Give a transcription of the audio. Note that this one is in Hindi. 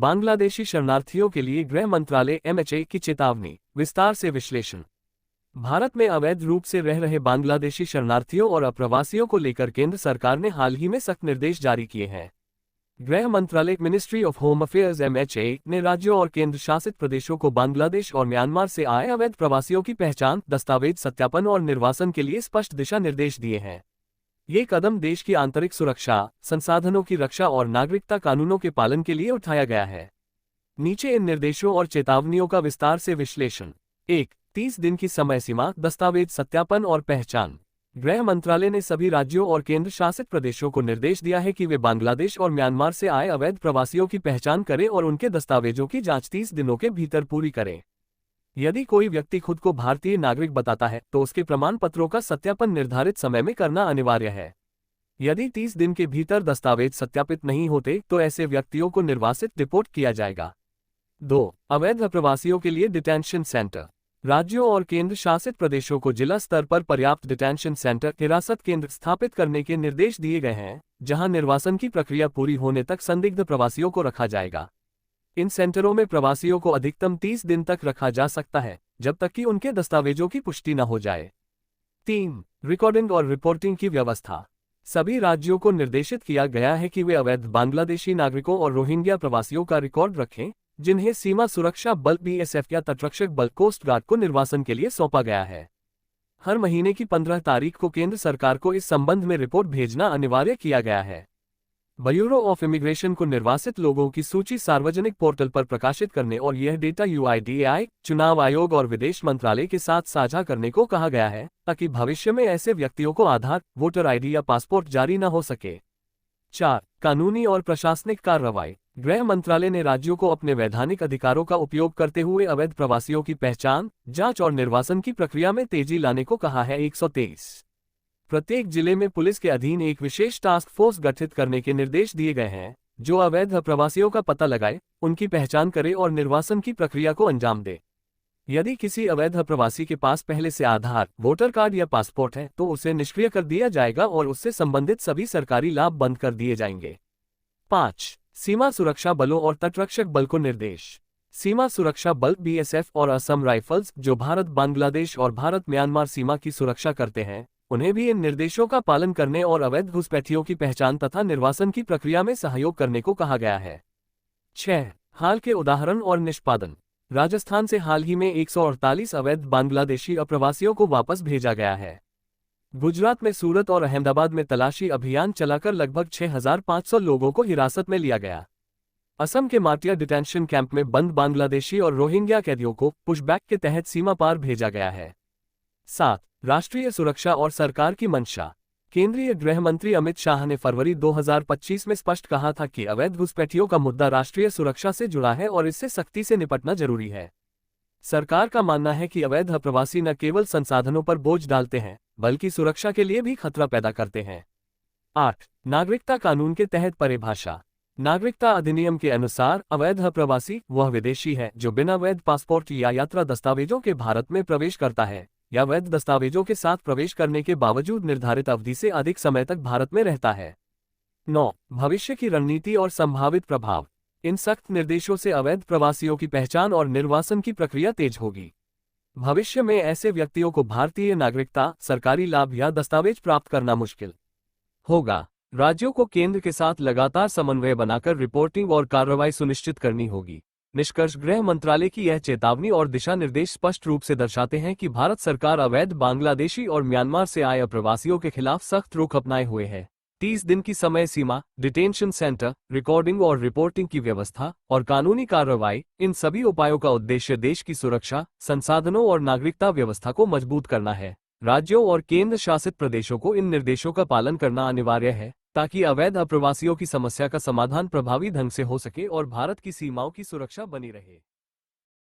बांग्लादेशी शरणार्थियों के लिए गृह मंत्रालय एमएचए की चेतावनी, विस्तार से विश्लेषण। भारत में अवैध रूप से रह रहे बांग्लादेशी शरणार्थियों और अप्रवासियों को लेकर केंद्र सरकार ने हाल ही में सख्त निर्देश जारी किए हैं। गृह मंत्रालय ministry of home affairs MHA ने राज्यों और केंद्र शासित प्रदेशों को बांग्लादेश और म्यांमार से आए अवैध प्रवासियों की पहचान, दस्तावेज सत्यापन और निर्वासन के लिए स्पष्ट दिशा निर्देश दिए हैं। ये कदम देश की आंतरिक सुरक्षा, संसाधनों की रक्षा और नागरिकता कानूनों के पालन के लिए उठाया गया है। नीचे इन निर्देशों और चेतावनियों का विस्तार से विश्लेषण। 1. 30 दिन की समय सीमा, दस्तावेज सत्यापन और पहचान। गृह मंत्रालय ने सभी राज्यों और केंद्र शासित प्रदेशों को निर्देश दिया है कि वे बांग्लादेश और म्यांमार से आए अवैध प्रवासियों की पहचान करें और उनके दस्तावेजों की जांच 30 दिनों के भीतर पूरी करें। यदि कोई व्यक्ति खुद को भारतीय नागरिक बताता है तो उसके प्रमाण पत्रों का सत्यापन निर्धारित समय में करना अनिवार्य है। यदि 30 दिन के भीतर दस्तावेज सत्यापित नहीं होते तो ऐसे व्यक्तियों को निर्वासित रिपोर्ट किया जाएगा। 2. अवैध प्रवासियों के लिए डिटेंशन सेंटर। राज्यों और केंद्र शासित प्रदेशों को जिला स्तर पर पर्याप्त डिटेंशन सेंटर, हिरासत केंद्र स्थापित करने के निर्देश दिए गए हैं, जहां निर्वासन की प्रक्रिया पूरी होने तक संदिग्ध प्रवासियों को रखा जाएगा। इन सेंटरों में प्रवासियों को अधिकतम 30 दिन तक रखा जा सकता है, जब तक कि उनके दस्तावेजों की पुष्टि न हो जाए। 3. रिकॉर्डिंग और रिपोर्टिंग की व्यवस्था। सभी राज्यों को निर्देशित किया गया है कि वे अवैध बांग्लादेशी नागरिकों और रोहिंग्या प्रवासियों का रिकॉर्ड रखें, जिन्हें सीमा सुरक्षा बल बीएसएफ या तटरक्षक बल कोस्ट गार्ड को निर्वासन के लिए सौंपा गया है। हर महीने की 15 तारीख को केंद्र सरकार को इस संबंध में रिपोर्ट भेजना अनिवार्य किया गया है। ब्यूरो ऑफ इमिग्रेशन को निर्वासित लोगों की सूची सार्वजनिक पोर्टल पर प्रकाशित करने और यह डेटा यूआईडीएआई, चुनाव आयोग और विदेश मंत्रालय के साथ साझा करने को कहा गया है, ताकि भविष्य में ऐसे व्यक्तियों को आधार, वोटर आईडी या पासपोर्ट जारी न हो सके। 4. कानूनी और प्रशासनिक कार्रवाई। गृह मंत्रालय ने राज्यों को अपने वैधानिक अधिकारों का उपयोग करते हुए अवैध प्रवासियों की पहचान, जांच और निर्वासन की प्रक्रिया में तेजी लाने को कहा है। 123. प्रत्येक जिले में पुलिस के अधीन एक विशेष टास्क फोर्स गठित करने के निर्देश दिए गए हैं, जो अवैध प्रवासियों का पता लगाए, उनकी पहचान करे और निर्वासन की प्रक्रिया को अंजाम दे। यदि किसी अवैध प्रवासी के पास पहले से आधार, वोटर कार्ड या पासपोर्ट है तो उसे निष्क्रिय कर दिया जाएगा और उससे संबंधित सभी सरकारी लाभ बंद कर दिए जाएंगे। 5. सीमा सुरक्षा बलों और तटरक्षक बल को निर्देश। सीमा सुरक्षा बल बीएसएफ और असम राइफल्स, जो भारत बांग्लादेश और भारत म्यांमार सीमा की सुरक्षा करते हैं, उन्हें भी इन निर्देशों का पालन करने और अवैध घुसपैठियों की पहचान तथा निर्वासन की प्रक्रिया में सहयोग करने को कहा गया है। 6. हाल के उदाहरण और निष्पादन। राजस्थान से हाल ही में 148 अवैध बांग्लादेशी अप्रवासियों को वापस भेजा गया है। गुजरात में सूरत और अहमदाबाद में तलाशी अभियान चलाकर लगभग 6,500 लोगों को हिरासत में लिया गया। असम के माटिया डिटेंशन कैंप में बंद बांग्लादेशी और रोहिंग्या कैदियों को पुशबैक के तहत सीमा पार भेजा गया है। 7. राष्ट्रीय सुरक्षा और सरकार की मंशा। केंद्रीय गृह मंत्री अमित शाह ने फरवरी 2025 में स्पष्ट कहा था कि अवैध घुसपैठियों का मुद्दा राष्ट्रीय सुरक्षा से जुड़ा है और इससे सख्ती से निपटना जरूरी है। सरकार का मानना है कि अवैध प्रवासी न केवल संसाधनों पर बोझ डालते हैं, बल्कि सुरक्षा के लिए भी खतरा पैदा करते हैं। 8. नागरिकता कानून के तहत परिभाषा। नागरिकता अधिनियम के अनुसार अवैध प्रवासी वह विदेशी है जो बिना वैध पासपोर्ट या यात्रा दस्तावेजों के भारत में प्रवेश करता है या वैध दस्तावेजों के साथ प्रवेश करने के बावजूद निर्धारित अवधि से अधिक समय तक भारत में रहता है। 9. भविष्य की रणनीति और संभावित प्रभाव। इन सख्त निर्देशों से अवैध प्रवासियों की पहचान और निर्वासन की प्रक्रिया तेज होगी। भविष्य में ऐसे व्यक्तियों को भारतीय नागरिकता, सरकारी लाभ या दस्तावेज प्राप्त करना मुश्किल होगा। राज्यों को केंद्र के साथ लगातार समन्वय बनाकर रिपोर्टिंग और कार्रवाई सुनिश्चित करनी होगी। निष्कर्ष, गृह मंत्रालय की यह चेतावनी और दिशा निर्देश स्पष्ट रूप से दर्शाते हैं कि भारत सरकार अवैध बांग्लादेशी और म्यांमार से आए अप्रवासियों के खिलाफ सख्त रुख अपनाए हुए है। 30 दिन की समय सीमा, डिटेंशन सेंटर, रिकॉर्डिंग और रिपोर्टिंग की व्यवस्था और कानूनी कार्रवाई, इन सभी उपायों का उद्देश्य देश की सुरक्षा, संसाधनों और नागरिकता व्यवस्था को मजबूत करना है। राज्यों और केंद्र शासित प्रदेशों को इन निर्देशों का पालन करना अनिवार्य है, ताकि अवैध अप्रवासियों की समस्या का समाधान प्रभावी ढंग से हो सके और भारत की सीमाओं की सुरक्षा बनी रहे।